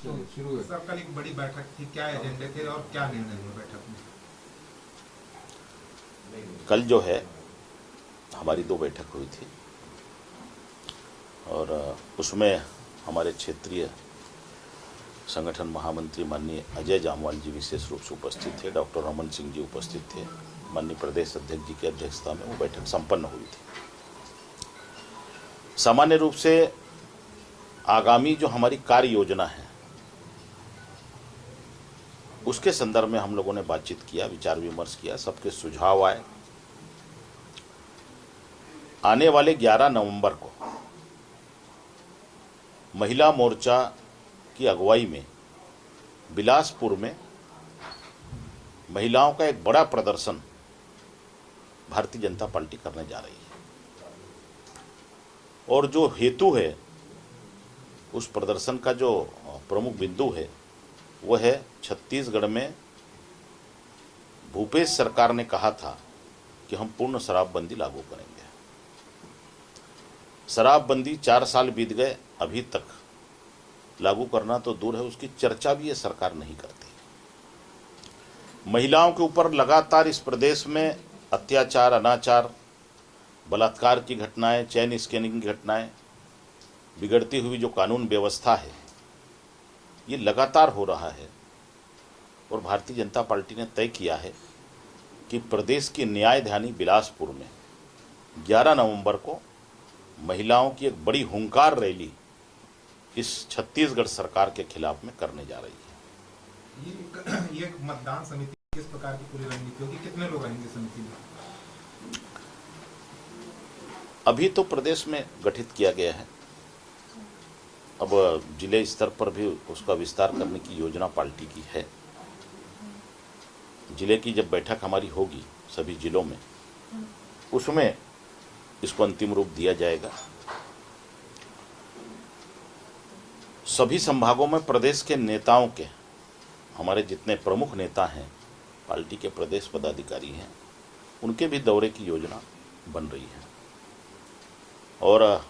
Sir कल एक बड़ी बैठक थी, क्या एजेंडे थे और क्या निर्णय हुए बैठक में? कल जो है हमारी 2 बैठक हुई थी और उसमें हमारे क्षेत्रीय संगठन महामंत्री माननीय अजय जामवाल जी विशेष रूप से उपस्थित थे, डॉक्टर रमन सिंह जी उपस्थित थे, माननीय प्रदेश अध्यक्ष जी की अध्यक्षता में वो बैठक संपन्न हुई थी। सामान्य रूप से आगामी जो हमारी कार्य योजना है उसके संदर्भ में हम लोगों ने बातचीत किया, विचार विमर्श किया, सबके सुझाव आए। आने वाले 11 नवंबर को महिला मोर्चा की अगुवाई में बिलासपुर में महिलाओं का एक बड़ा प्रदर्शन भारतीय जनता पार्टी करने जा रही है और जो हेतु है उस प्रदर्शन का जो प्रमुख बिंदु है वह है छत्तीसगढ़ में भूपेश सरकार ने कहा था कि हम पूर्ण शराबबंदी लागू करेंगे। शराबबंदी 4 साल बीत गए, अभी तक लागू करना तो दूर है, उसकी चर्चा भी ये सरकार नहीं करती। महिलाओं के ऊपर लगातार इस प्रदेश में अत्याचार, अनाचार, बलात्कार की घटनाएं, चेन स्कैनिंग की घटनाएं, बिगड़ती हुई जो कानून व्यवस्था है ये लगातार हो रहा है और भारतीय जनता पार्टी ने तय किया है कि प्रदेश की न्यायधानी बिलासपुर में 11 नवंबर को महिलाओं की एक बड़ी हुंकार रैली इस छत्तीसगढ़ सरकार के खिलाफ में करने जा रही है। ये मतदान समिति किस प्रकार की पूरी रणनीति होगी, कितने लोग रहेंगे समिति में? अभी तो प्रदेश में गठित किया गया है, अब जिले स्तर पर भी उसका विस्तार करने की योजना पार्टी की है। जिले की जब बैठक हमारी होगी सभी जिलों में, उसमें इसको अंतिम रूप दिया जाएगा। सभी संभागों में प्रदेश के नेताओं के, हमारे जितने प्रमुख नेता हैं, पार्टी के प्रदेश पदाधिकारी हैं, उनके भी दौरे की योजना बन रही है और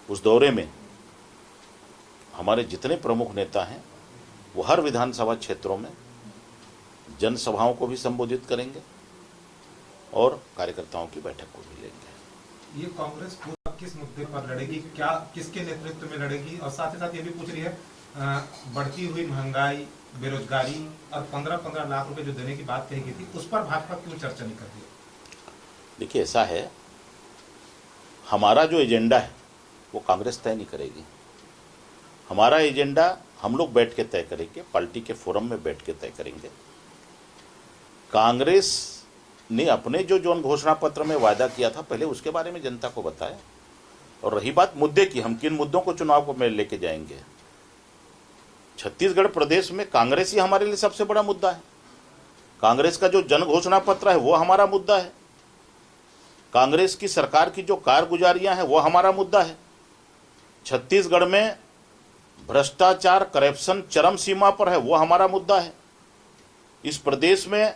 उस दौरे में हमारे जितने प्रमुख नेता हैं वो हर विधानसभा क्षेत्रों में जनसभाओं को भी संबोधित करेंगे और कार्यकर्ताओं की बैठक को भी लेंगे। ये कांग्रेस पूरा किस मुद्दे पर लड़ेगी, क्या किसके नेतृत्व में लड़ेगी? और साथ ही साथ ये भी पूछ रही है बढ़ती हुई महंगाई, बेरोजगारी और 15-15 लाख रुपए जो देने की बात कही गई थी, उस पर भाजपा क्यों चर्चा नहीं कर रही? देखिए, ऐसा है, हमारा जो एजेंडा है वो कांग्रेस तय नहीं करेगी। हमारा एजेंडा हम लोग बैठ के तय करेंगे, पार्टी के फोरम में बैठ के तय करेंगे। कांग्रेस ने अपने जो घोषणा पत्र में वादा किया था पहले उसके बारे में जनता को बताया। और रही बात मुद्दे की, हम किन मुद्दों को चुनाव को में लेके जाएंगे, छत्तीसगढ़ प्रदेश में कांग्रेस ही हमारे लिए सबसे बड़ा मुद्दा है। कांग्रेस का जो जन घोषणा पत्र है वो हमारा मुद्दा है, कांग्रेस की सरकार की जो कारगुजारियां हैं वो हमारा मुद्दा है। छत्तीसगढ़ में भ्रष्टाचार, करप्शन चरम सीमा पर है, वो हमारा मुद्दा है। इस प्रदेश में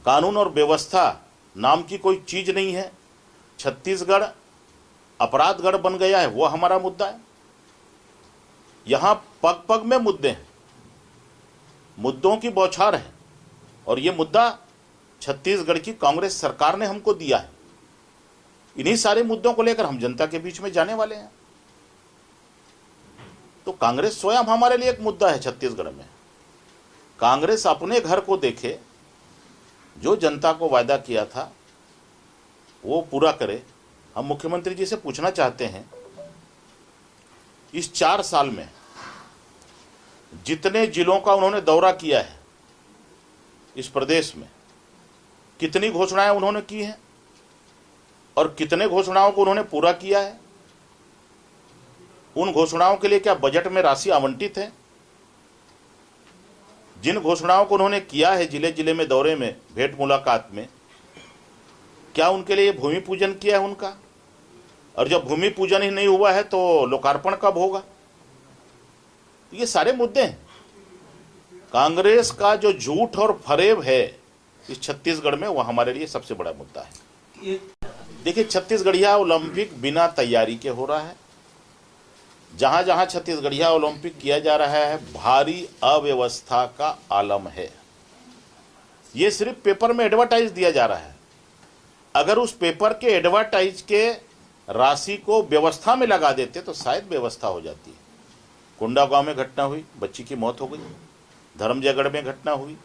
कानून और व्यवस्था नाम की कोई चीज नहीं है, छत्तीसगढ़ अपराधगढ़ बन गया है, वो हमारा मुद्दा है। यहां पग पग में मुद्दे हैं, मुद्दों की बौछार है और ये मुद्दा छत्तीसगढ़ की कांग्रेस सरकार ने हमको दिया है। इन्हीं सारे मुद्दों को लेकर हम जनता के बीच में जाने वाले हैं। तो कांग्रेस स्वयं हमारे लिए एक मुद्दा है छत्तीसगढ़ में। कांग्रेस अपने घर को देखे, जो जनता को वादा किया था वो पूरा करे। हम मुख्यमंत्री जी से पूछना चाहते हैं, इस 4 साल में जितने जिलों का उन्होंने दौरा किया है इस प्रदेश में, कितनी घोषणाएं उन्होंने की हैं और कितने घोषणाओं को उन्होंने पूरा किया है? उन घोषणाओं के लिए क्या बजट में राशि आवंटित है? जिन घोषणाओं को उन्होंने किया है जिले जिले में दौरे में, भेंट मुलाकात में, क्या उनके लिए भूमि पूजन किया है उनका? और जब भूमि पूजन ही नहीं हुआ है तो लोकार्पण कब होगा? ये सारे मुद्दे हैं। कांग्रेस का जो झूठ और फरेब है इस छत्तीसगढ़ में, वो हमारे लिए सबसे बड़ा मुद्दा है। देखिए, छत्तीसगढ़िया ओलंपिक बिना तैयारी के हो रहा है। जहां जहां छत्तीसगढ़िया ओलंपिक किया जा रहा है भारी अव्यवस्था का आलम है। ये सिर्फ पेपर में एडवर्टाइज दिया जा रहा है। अगर उस पेपर के एडवर्टाइज के राशि को व्यवस्था में लगा देते तो शायद व्यवस्था हो जाती है। कोंडागांव में घटना हुई, बच्ची की मौत हो गई। धर्मजयगढ़ में घटना हुई,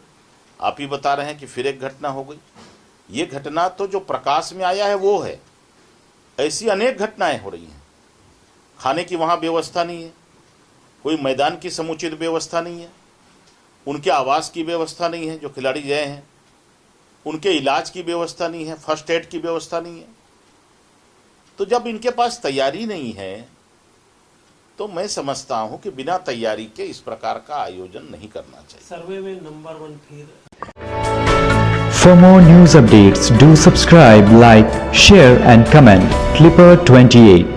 आप ही बता रहे हैं कि फिर एक घटना हो गई। ये घटना तो जो प्रकाश में आया है वो है, ऐसी अनेक घटनाएं हो रही हैं। खाने की वहाँ व्यवस्था नहीं है, कोई मैदान की समुचित व्यवस्था नहीं है, उनके आवास की व्यवस्था नहीं है जो खिलाड़ी गए हैं, उनके इलाज की व्यवस्था नहीं है, फर्स्ट एड की व्यवस्था नहीं है। तो जब इनके पास तैयारी नहीं है तो मैं समझता हूं कि बिना तैयारी के इस प्रकार का आयोजन नहीं करना चाहिए। सर्वे में नंबर 1 फिर। For more news updates, do subscribe, like, share and comment. Clipper 28.